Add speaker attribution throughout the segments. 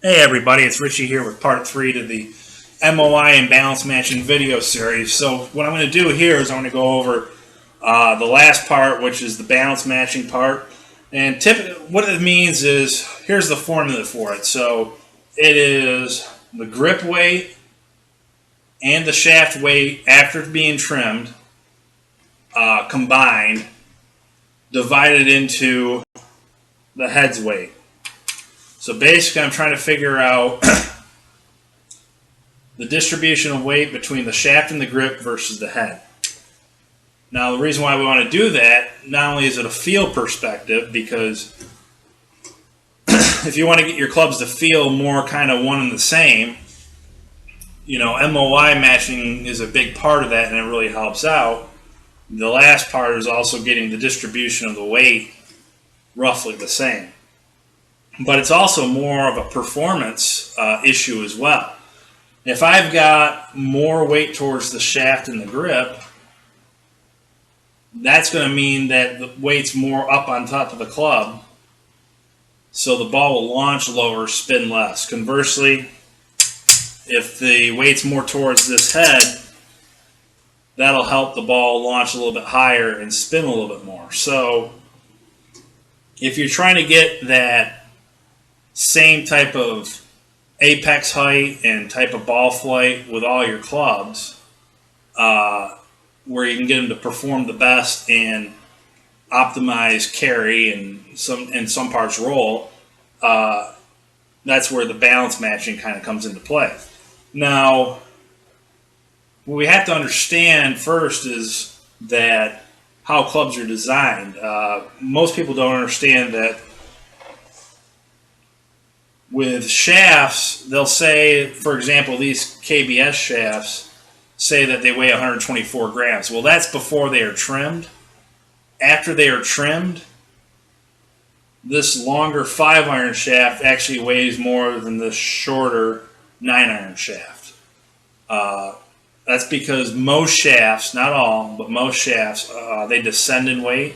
Speaker 1: Hey everybody, it's Richie here with part 3 to the MOI and balance matching video series. So what I'm going to do here is I'm going to go over the last part, which is the balance matching part. And what it means is, here's the formula for it. So it is the grip weight and the shaft weight after being trimmed combined, divided into the head's weight. So basically I'm trying to figure out the distribution of weight between the shaft and the grip versus the head. Now, the reason why we want to do that, not only is it a feel perspective, because if you want to get your clubs to feel more kind of one and the same, MOI matching is a big part of that, and it really helps out. The last part is also getting the distribution of the weight roughly the same. But it's also more of a performance issue as well. If I've got more weight towards the shaft and the grip, that's going to mean that the weight's more up on top of the club, so the ball will launch lower, spin less. Conversely, if the weight's more towards this head, that'll help the ball launch a little bit higher and spin a little bit more. So if you're trying to get that same type of apex height and type of ball flight with all your clubs, where you can get them to perform the best and optimize carry and some parts roll, that's where the balance matching kind of comes into play. Now, what we have to understand first is that how clubs are designed. Most people don't understand that with shafts, they'll say, for example, these KBS shafts say that they weigh 124 grams. Well, that's before they are trimmed. After they are trimmed, this longer 5-iron shaft actually weighs more than the shorter 9-iron shaft. That's because most shafts, not all, but most shafts, they descend in weight.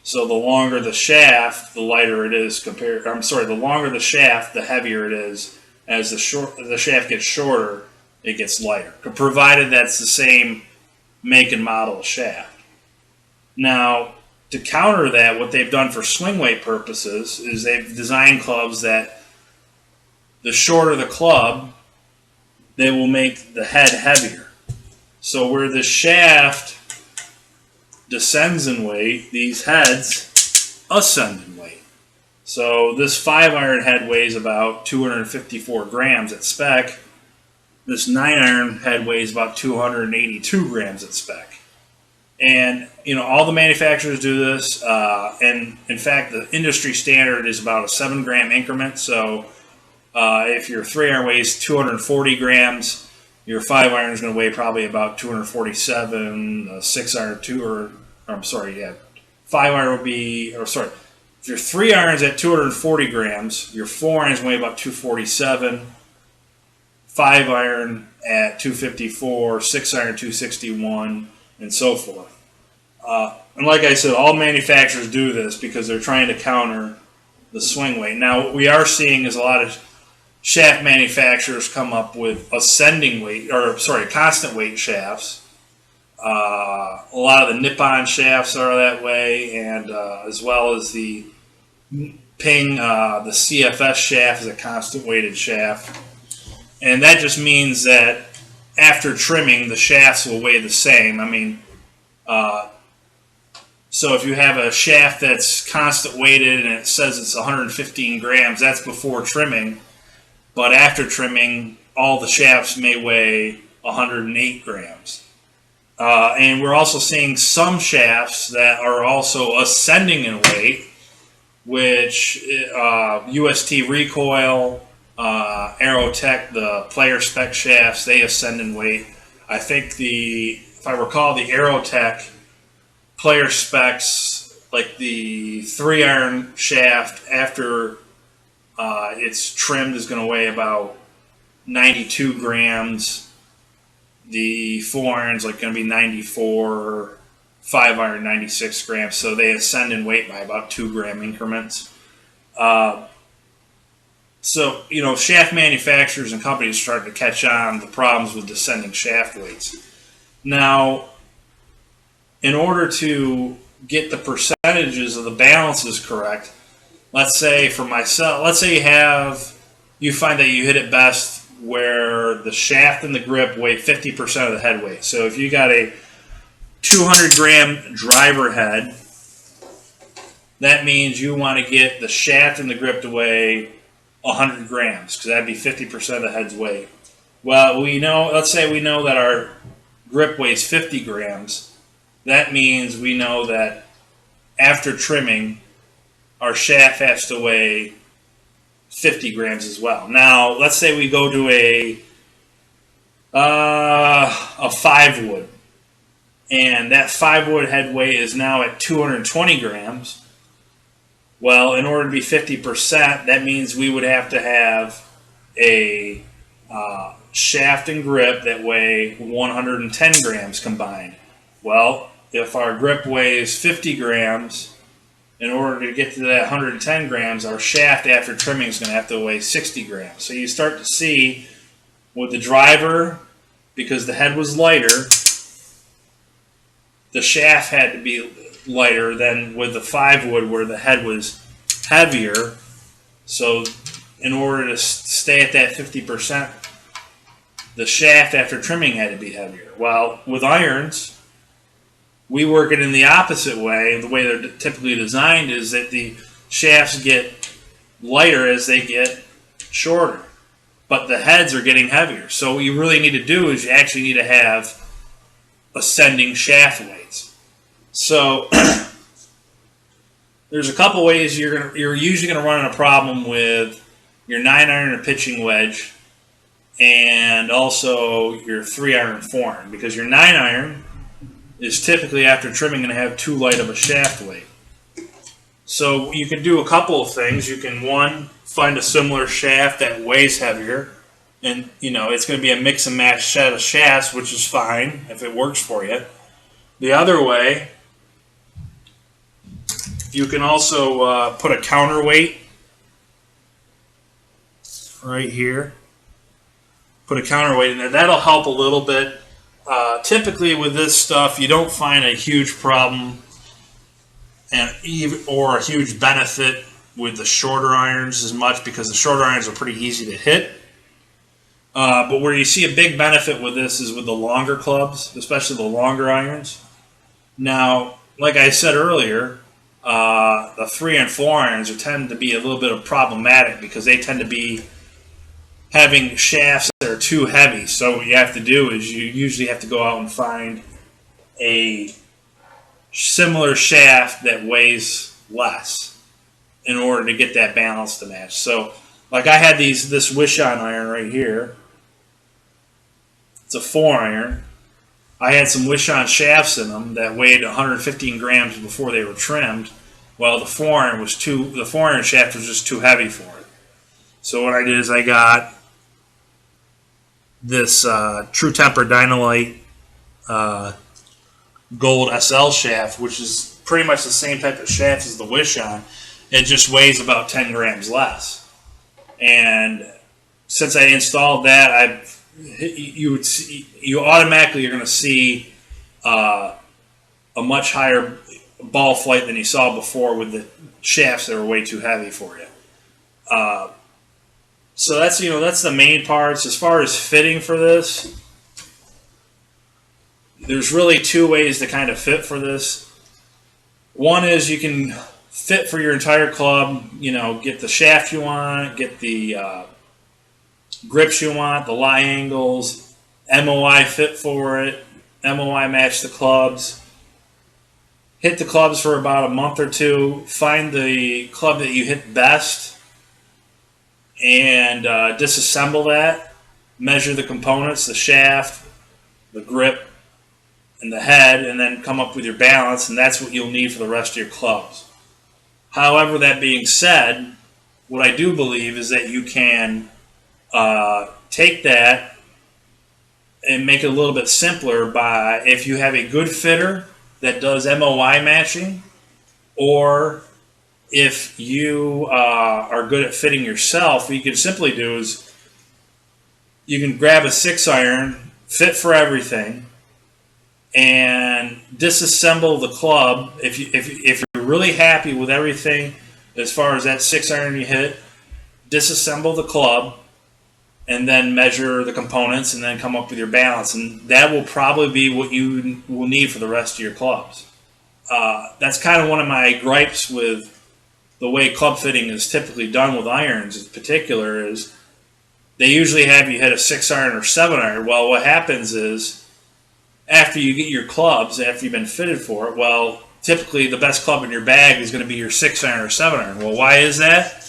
Speaker 1: So the longer the shaft, the lighter it is the longer the shaft, the heavier it is. As the shaft gets shorter, it gets lighter, provided that's the same make and model of shaft. Now, to counter that, what they've done for swing weight purposes is they've designed clubs that the shorter the club, they will make the head heavier. So where the shaft descends in weight, these heads ascend in weight. So this 5-iron head weighs about 254 grams at spec. This 9-iron head weighs about 282 grams at spec. And, all the manufacturers do this. And, in fact, the industry standard is about a 7-gram increment. So if your 3-iron weighs 240 grams, your 5-iron is going to weigh probably about 247. 6-iron, 5-iron would be, if your 3-iron's at 240 grams, your 4-iron's weigh about 247. 5-iron at 254, 6-iron 261, and so forth. And like I said, all manufacturers do this because they're trying to counter the swing weight. Now, what we are seeing is a lot of shaft manufacturers come up with constant weight shafts. A lot of the Nippon shafts are that way, and as well as the Ping, the CFS shaft is a constant weighted shaft. And that just means that after trimming, the shafts will weigh the same. So if you have a shaft that's constant weighted and it says it's 115 grams, that's before trimming. But after trimming, all the shafts may weigh 108 grams. And we're also seeing some shafts that are also ascending in weight, which UST Recoil, Aerotech, the player spec shafts, they ascend in weight. I think if I recall, the Aerotech player specs, like the 3-iron shaft after it's trimmed, is going to weigh about 92 grams. The 4-iron's going to be 94. 5-iron 96 grams. So they ascend in weight by about 2-gram increments. So, shaft manufacturers and companies are starting to catch on the problems with descending shaft weights. Now, in order to get the percentages of the balances correct, let's say for myself, let's say you find that you hit it best where the shaft and the grip weigh 50% of the head weight. So if you got a 200-gram driver head, that means you want to get the shaft and the grip to weigh 100 grams, because that'd be 50% of the head's weight. Well, let's say we know that our grip weighs 50 grams. That means we know that after trimming, our shaft has to weigh 50 grams as well. Now, let's say we go to a 5-wood, and that 5-wood head weight is now at 220 grams. Well, in order to be 50%, that means we would have to have a shaft and grip that weigh 110 grams combined. Well, if our grip weighs 50 grams, in order to get to that 110 grams, our shaft after trimming is going to have to weigh 60 grams. So you start to see with the driver, because the head was lighter, the shaft had to be lighter than with the 5-wood where the head was heavier. So in order to stay at that 50%, the shaft after trimming had to be heavier. Well, with irons, we work it in the opposite way. The way they're typically designed is that the shafts get lighter as they get shorter, but the heads are getting heavier. So what you really need to do is you actually need to have ascending shaft weights. So there's a couple ways you're usually going to run into a problem with your 9-iron and pitching wedge, and also your 3-iron and 4-iron, because your 9-iron is typically after trimming going to have too light of a shaft weight. So you can do a couple of things. You can, one, find a similar shaft that weighs heavier, and it's going to be a mix and match set of shafts, which is fine if it works for you. The other way, you can also put a counterweight right here. Put a counterweight in there. That'll help a little bit. Typically with this stuff, you don't find a huge problem or a huge benefit with the shorter irons as much, because the shorter irons are pretty easy to hit. But where you see a big benefit with this is with the longer clubs, especially the longer irons. Now, like I said earlier, the 3 and 4 irons tend to be a little bit problematic because they tend to be having shafts that are too heavy. So what you have to do is you usually have to go out and find a similar shaft that weighs less in order to get that balance to match. So like I had this Wishon iron right here. It's a 4-iron. I had some Wishon shafts in them that weighed 115 grams before they were trimmed. Well, the 4-iron shaft was just too heavy for it. So what I did is I got this True Temper Dynalite Gold SL shaft, which is pretty much the same type of shaft as the Wishon. It just weighs about 10 grams less. And since I installed that, you automatically are going to see a much higher ball flight than you saw before with the shafts that were way too heavy for you. So that's the main parts. As far as fitting for this, there's really 2 ways to kind of fit for this. One is you can fit for your entire club. Get the shaft you want, get the grips you want, the lie angles, MOI fit for it, MOI match the clubs. Hit the clubs for about a month or 2. Find the club that you hit best and disassemble that. Measure the components, the shaft, the grip, and the head, and then come up with your balance, and that's what you'll need for the rest of your clubs. However, that being said, what I do believe is that you can take that and make it a little bit simpler by, if you have a good fitter that does MOI matching, or if you are good at fitting yourself, what you can simply do is you can grab a 6-iron, fit for everything, and disassemble the club. If you're really happy with everything as far as that 6-iron you hit, disassemble the club and then measure the components and then come up with your balance. And that will probably be what you will need for the rest of your clubs. That's kind of one of my gripes with the way club fitting is typically done with irons in particular is they usually have you hit a 6-iron or 7-iron. Well, what happens is after you get your clubs, after you've been fitted for it, well, typically the best club in your bag is going to be your 6-iron or 7-iron. Well, why is that?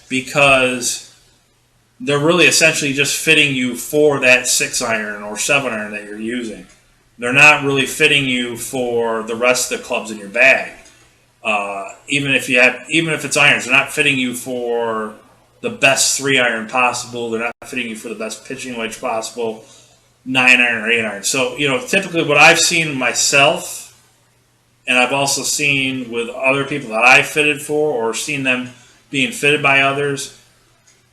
Speaker 1: Because they're really essentially just fitting you for that 6-iron or 7-iron that you're using. They're not really fitting you for the rest of the clubs in your bag. Even if it's irons, they're not fitting you for the best 3-iron possible. They're not fitting you for the best pitching wedge possible, 9-iron or 8-iron. So, typically what I've seen myself, and I've also seen with other people that I've fitted for or seen them being fitted by others,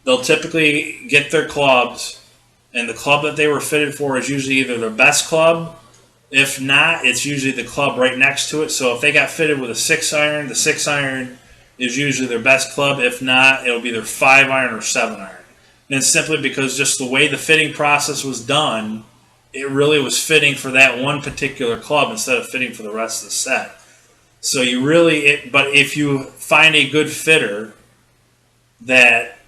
Speaker 1: they'll typically get their clubs, and the club that they were fitted for is usually either their best club. If not, it's usually the club right next to it. So if they got fitted with a 6-iron, the 6-iron is usually their best club. If not, it'll be their 5-iron or 7-iron. And it's simply because just the way the fitting process was done, it really was fitting for that one particular club instead of fitting for the rest of the set. So but if you find a good fitter that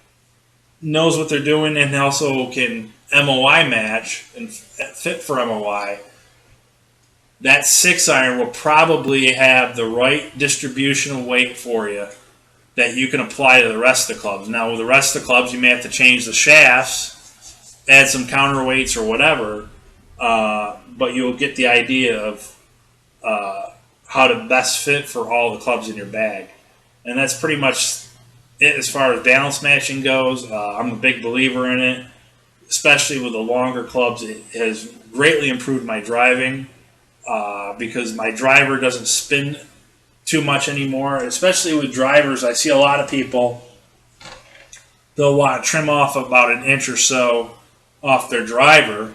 Speaker 1: knows what they're doing and also can MOI match and fit for MOI, that 6-iron will probably have the right distribution of weight for you that you can apply to the rest of the clubs. Now, with the rest of the clubs, you may have to change the shafts, add some counterweights or whatever, but you'll get the idea of how to best fit for all the clubs in your bag. And that's pretty much it as far as balance matching goes. I'm a big believer in it, especially with the longer clubs. It has greatly improved my driving. Because my driver doesn't spin too much anymore, especially with drivers. I see a lot of people, they'll want to trim off about an inch or so off their driver,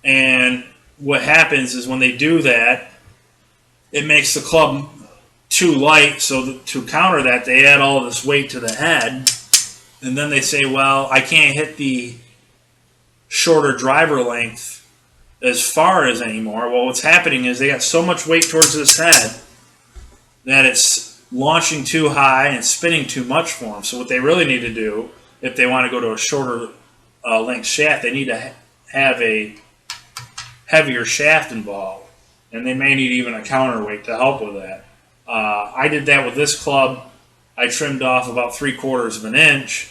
Speaker 1: and what happens is when they do that, it makes the club too light, so to counter that, they add all this weight to the head, and then they say, well, I can't hit the shorter driver length as far as anymore. Well, what's happening is they got so much weight towards this head that it's launching too high and spinning too much for them. So what they really need to do, if they want to go to a shorter length shaft, they need to have a heavier shaft involved, and they may need even a counterweight to help with that. I did that with this club. I trimmed off about 3/4 of an inch.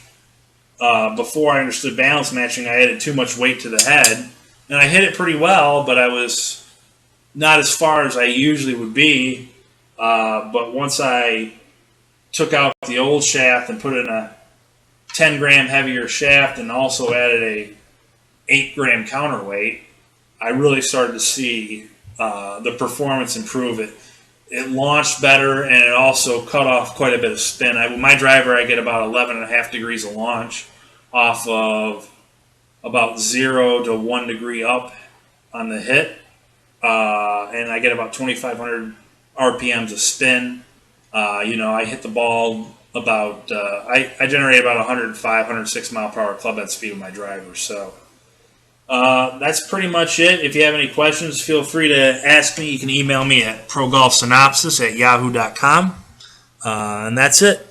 Speaker 1: Before I understood balance matching, I added too much weight to the head. And I hit it pretty well, but I was not as far as I usually would be. But once I took out the old shaft and put in a 10-gram heavier shaft and also added a 8-gram counterweight, I really started to see the performance improve. It launched better, and it also cut off quite a bit of spin. With my driver, I get about 11.5 degrees of launch off of about 0 to 1 degree up on the hit, and I get about 2,500 RPMs of spin. I hit the ball about, I generate about 105, 106 mile per hour club head speed with my driver. So that's pretty much it. If you have any questions, feel free to ask me. You can email me at progolfsynopsis@yahoo.com, and that's it.